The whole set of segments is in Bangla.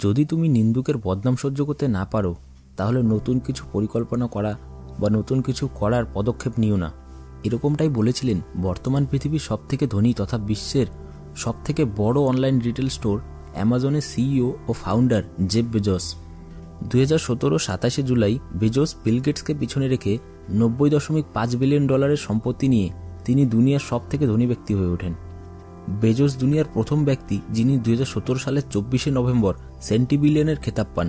যদি তুমি নিন্দুকের বদনাম সহ্য করতে না পারো তাহলে নতুন কিছু পরিকল্পনা করা বা নতুন কিছু করার পদক্ষেপ নিও না। এরকমটাই বলেছিলেন বর্তমান পৃথিবীর সবথেকে ধনী তথা বিশ্বের সবথেকে বড় অনলাইন রিটেল স্টোর অ্যামাজনের সিইও ও ফাউন্ডার জেফ বেজোস। 2017 27 জুলাই বেজোস বিল গেটসকে পিছনে রেখে $90.5 বিলিয়ন সম্পত্তি নিয়ে তিনি দুনিয়ার সবথেকে ধনী ব্যক্তি হয়ে ওঠেন। বেজোস দুনিয়ার প্রথম ব্যক্তি যিনি 2017 সালের 24 নভেম্বর সেন্টিবিলিয়নের খেতাব পান,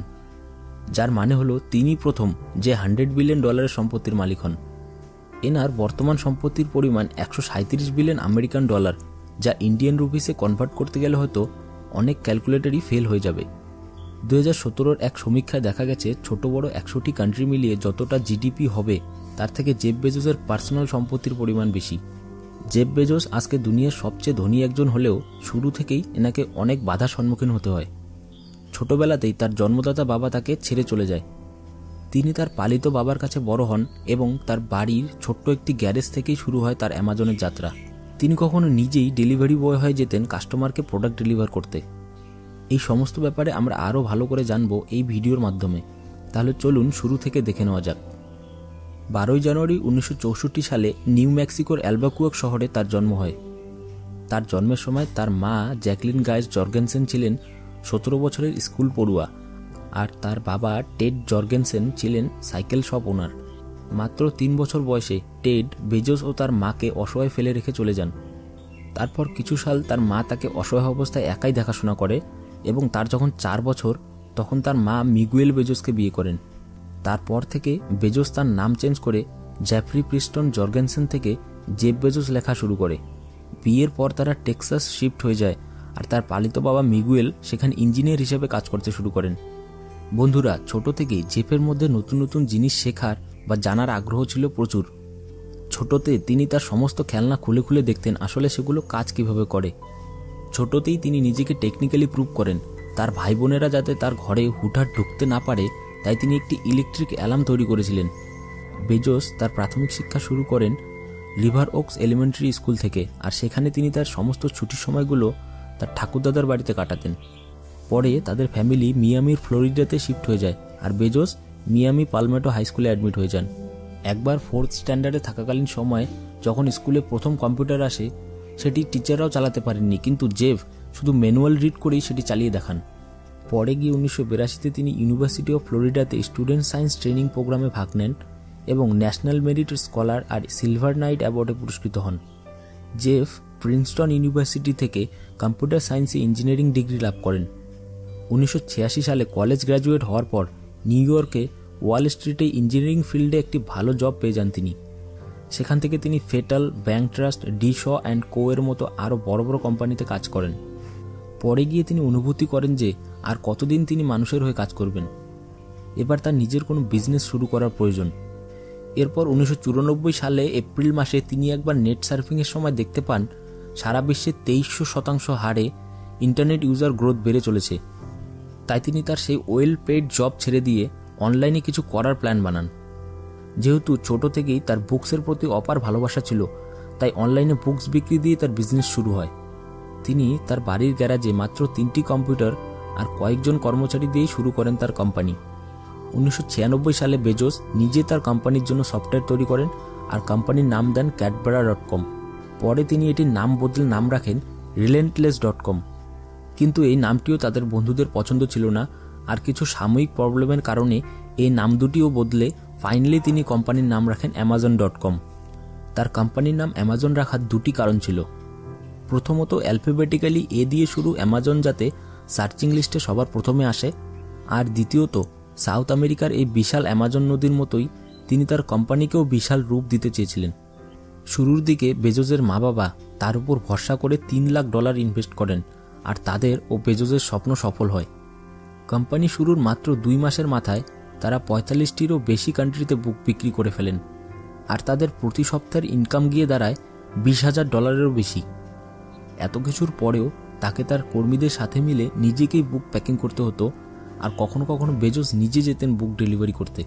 যার মানে হলো তিনি প্রথম যে $100 বিলিয়ন সম্পত্তির মালিক হন। এনার বর্তমান সম্পত্তির পরিমাণ $137 বিলিয়ন, যা ইন্ডিয়ান রুপিসে কনভার্ট করতে গেলে হয়তো অনেক ক্যালকুলেটরই ফেল হয়ে যাবে। 2017 এক সমীক্ষায় দেখা গেছে ছোট বড় 100টি কান্ট্রি মিলিয়ে যতটা জিডিপি হবে তার থেকে জেফ বেজোসের পার্সোনাল সম্পত্তির পরিমাণ বেশি। জেফ বেজোস আজকে দুনিয়ার সবচেয়ে ধনী একজন হলেও শুরু থেকেই এনাকে অনেক বাধার সম্মুখীন হতে হয়। ছোটবেলাতেই তার জন্মদাতা বাবা তাকে ছেড়ে চলে যায়। তিনি তার পালিত বাবার কাছে বড় হন এবং তার বাড়ির ছোট্ট একটি গ্যারেজ থেকেই শুরু হয় তার অ্যামাজনের যাত্রা। তিনি কখনো নিজেই ডেলিভারি বয় হয়ে যেতেন কাস্টমারকে প্রোডাক্ট ডেলিভার করতে। এই সমস্ত ব্যাপারে আমরা আরও ভালো করে জানব এই ভিডিওর মাধ্যমে। তাহলে চলুন শুরু থেকে দেখে নেওয়া যাক। 12 জানুয়ারি 1964 সালে নিউ মেক্সিকোর অ্যালবাকুয়েক শহরে তার জন্ম হয়। তার জন্মের সময় তার মা জ্যাকলিন গায়েস জর্গেনসেন ছিলেন 17 বছরের স্কুল পড়ুয়া আর তার বাবা টেড জর্গেনসেন ছিলেন সাইকেল শপ ওনার। মাত্র 3 বছর বয়সে টেড বেজোস ও তার মাকে অসহায় ফেলে রেখে চলে যান। তারপর কিছু সাল তার মা তাকে অসহায় অবস্থায় একাই দেখাশোনা করে এবং তার যখন 4 বছর তখন তার মা মিগুয়েল বেজোসকে বিয়ে করেন। তারপর থেকে বেজোস তার নাম চেঞ্জ করে জ্যাফরি প্রিস্টন জর্গেনসেন থেকে জেফ বেজোস লেখা শুরু করে। বিয়ের পর তারা টেক্সাস শিফট হয়ে যায় আর তার পালিত বাবা মিগুয়েল সেখানে ইঞ্জিনিয়ার হিসেবে কাজ করতে শুরু করেন। বন্ধুরা, ছোট থেকেই জেফের মধ্যে নতুন নতুন জিনিস শেখার বা জানার আগ্রহ ছিল প্রচুর। ছোটতে তিনি তার সমস্ত খেলনা খুলে খুলে দেখতেন আসলে সেগুলো কাজ কিভাবে করে। ছোটতেই তিনি নিজেকে টেকনিক্যালি প্রুভ করেন। তার ভাই বোনেরা যাতে তার ঘরে হুটহাট ঢুকতে না পারে তাই তিনি একটি ইলেকট্রিক অ্যালার্ম তৈরি করেছিলেন। বেজোস তার প্রাথমিক শিক্ষা শুরু করেন রিভার ওকস এলিমেন্টারি স্কুল থেকে আর সেখানে তিনি তার সমস্ত ছুটির সময়গুলো তার ঠাকুরদাদার বাড়িতে কাটাতেন। পরে তাদের ফ্যামিলি মিয়ামির ফ্লোরিডাতে শিফট হয়ে যায় আর বেজোস মিয়ামি পালমেটো হাই স্কুলে অ্যাডমিট হয়ে যান। একবার 4th স্ট্যান্ডার্ডে থাকাকালীন সময় যখন স্কুলে প্রথম কম্পিউটার আসে সেটি টিচাররাও চালাতে পারেননি, কিন্তু জেফ শুধু ম্যানুয়াল রিড করেই সেটি চালিয়ে দেখান। পরে গিয়ে 1982তে তিনি ইউনিভার্সিটি অফ ফ্লোরিডাতে স্টুডেন্ট সায়েন্স ট্রেনিং প্রোগ্রামে ভাগ নেন এবং ন্যাশনাল মেরিট স্কলার আর সিলভার নাইট অ্যাওয়ার্ডে পুরস্কৃত হন। জেফ প্রিন্সটন ইউনিভার্সিটি থেকে কম্পিউটার সায়েন্সে ইঞ্জিনিয়ারিং ডিগ্রি লাভ করেন। 1986 সালে কলেজ গ্র্যাজুয়েট হওয়ার পর নিউ ইয়র্কে ওয়াল স্ট্রিটে ইঞ্জিনিয়ারিং ফিল্ডে একটি ভালো জব পেয়ে যান তিনি। সেখান থেকে তিনি Fitel, bank trust, D Shaw and co এর মতো আরও বড় বড় কোম্পানিতে কাজ করেন। পরে গিয়ে তিনি অনুভূতি করেন যে আর কতদিন তিনি মানুষের হয়ে কাজ করবেন, এবার তার নিজের কোনো বিজনেস শুরু করার প্রয়োজন। এরপর 1994 সালে এপ্রিল মাসে তিনি একবার নেট সার্ফিংয়ের সময় দেখতে পান সারা বিশ্বে 2300% হারে ইন্টারনেট ইউজার গ্রোথ বেড়ে চলেছে। তাই তিনি তার সেই ওয়েল পেইড জব ছেড়ে দিয়ে অনলাইনে কিছু করার প্ল্যান বানান। যেহেতু ছোট থেকেই তার বুকসের প্রতি অপার ভালোবাসা ছিল তাই অনলাইনে বুকস বিক্রি দিয়ে তার বিজনেস শুরু হয়। তিনি তার বাড়ির গ্যারাজে মাত্র 3টি কম্পিউটার আর কয়েকজন কর্মচারী দিয়েই শুরু করেন তার কোম্পানি। 1996 সালে বেজোস নিজে তার কোম্পানির জন্য সফটওয়্যার তৈরি করেন আর কোম্পানির নাম দেন catbara.com। পরে তিনি এটির নাম বদলে নাম রাখেন relentless.com, কিন্তু এই নামটিও তাদের বন্ধুদের পছন্দ ছিল না আর কিছু সাময়িক প্রবলেমের কারণে এই নাম দুটিও বদলে ফাইনালি তিনি কোম্পানির নাম রাখেন amazon.com। তার কোম্পানির নাম অ্যামাজন রাখার 2টি কারণ ছিল। প্রথমত, অ্যালফাবেটিক্যালি এ দিয়ে শুরু অ্যামাজন যাতে সার্চিং লিস্টে সবার প্রথমে আসে, আর দ্বিতীয়ত সাউথ আমেরিকার এই বিশাল অ্যামাজন নদীর মতোই তিনি তার কোম্পানিকেও বিশাল রূপ দিতে চেয়েছিলেন। শুরুর দিকে বেজোসের মা বাবা তার উপর ভরসা করে $3 লাখ ইনভেস্ট করেন আর তাদের ও বেজোসের স্বপ্ন সফল হয়। কোম্পানি শুরুর মাত্র 2 মাসের মাথায় তারা 45টিরও বেশি কান্ট্রিতে বুক বিক্রি করে ফেলেন আর তাদের প্রতি সপ্তাহের ইনকাম গিয়ে দাঁড়ায় $20,000 বেশি। এত কিছুর পরেও তাকে তার কর্মীদের সাথে মিলে নিজেকেই বুক প্যাকিং করতে হতো আর কখনো কখনো বেজোস নিজে যেতেন বুক ডেলিভারি করতে।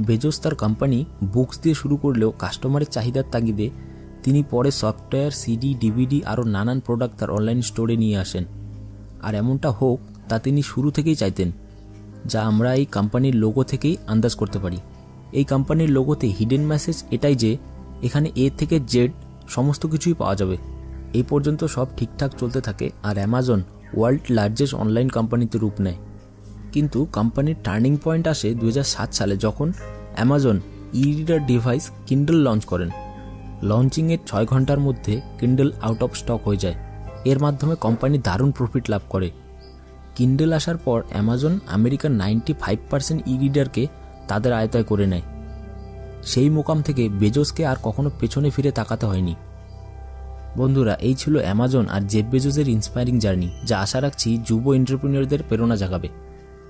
বেজোস তার কোম্পানি বুকস দিয়ে শুরু করলেও কাস্টমারের চাহিদার তাগিদে তিনি পরে সফটওয়্যার, সিডি, ডিভিডি আরও নানান প্রোডাক্ট তার অনলাইন স্টোরে নিয়ে আসেন। আর এমনটা হোক তা তিনি শুরু থেকেই চাইতেন, যা আমরা এই কোম্পানির লোগো থেকেই আন্দাজ করতে পারি। এই কোম্পানির লোগোতে হিডেন মেসেজ এটাই যে এখানে এ থেকে জেড সমস্ত কিছুই পাওয়া যাবে। এই পর্যন্ত সব ঠিকঠাক চলতে থাকে আর অ্যামাজন ওয়ার্ল্ড লার্জেস্ট অনলাইন কোম্পানিতে রূপ নেয়। কিন্তু কোম্পানির টার্নিং পয়েন্ট আসে 2007 সালে, যখন অ্যামাজন ই রিডার ডিভাইস কিন্ডল লঞ্চ করেন। লঞ্চিংয়ের 6 ঘন্টার মধ্যে কিন্ডল আউট অফ স্টক হয়ে যায়। এর মাধ্যমে কোম্পানি দারুণ প্রফিট লাভ করে। কিন্ডল আসার পর অ্যামাজন আমেরিকার 95% ই রিডারকে তাদের আয়ত্তায় করে নেয়। সেই মোকাম থেকে বেজোসকে আর কখনো পেছনে ফিরে তাকাতে হয়নি। বন্ধুরা, এই ছিল অ্যামাজন আর জেফ বেজোসের ইন্সপায়ারিং জার্নি, যা আশা রাখছি যুব এন্টারপ্রেনিয়রদের প্রেরণা জাগাবে।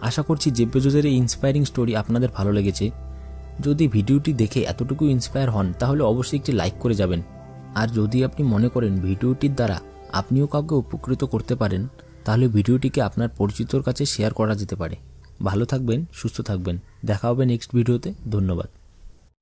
আশা করছি জেফ বেজোসের এই ইন্সপায়ারিং স্টোরি আপনাদের ভালো লেগেছে। যদি ভিডিওটি দেখে এতটুকু ইন্সপায়ার হন তাহলে অবশ্যই একটি লাইক করে যাবেন। আর যদি আপনি মনে করেন ভিডিওটির দ্বারা আপনিও কাউকে উপকৃত করতে পারেন, তাহলে ভিডিওটিকে আপনার পরিচিতর কাছে শেয়ার করা যেতে পারে। ভালো থাকবেন, সুস্থ থাকবেন। দেখা হবে নেক্সট ভিডিওতে। ধন্যবাদ।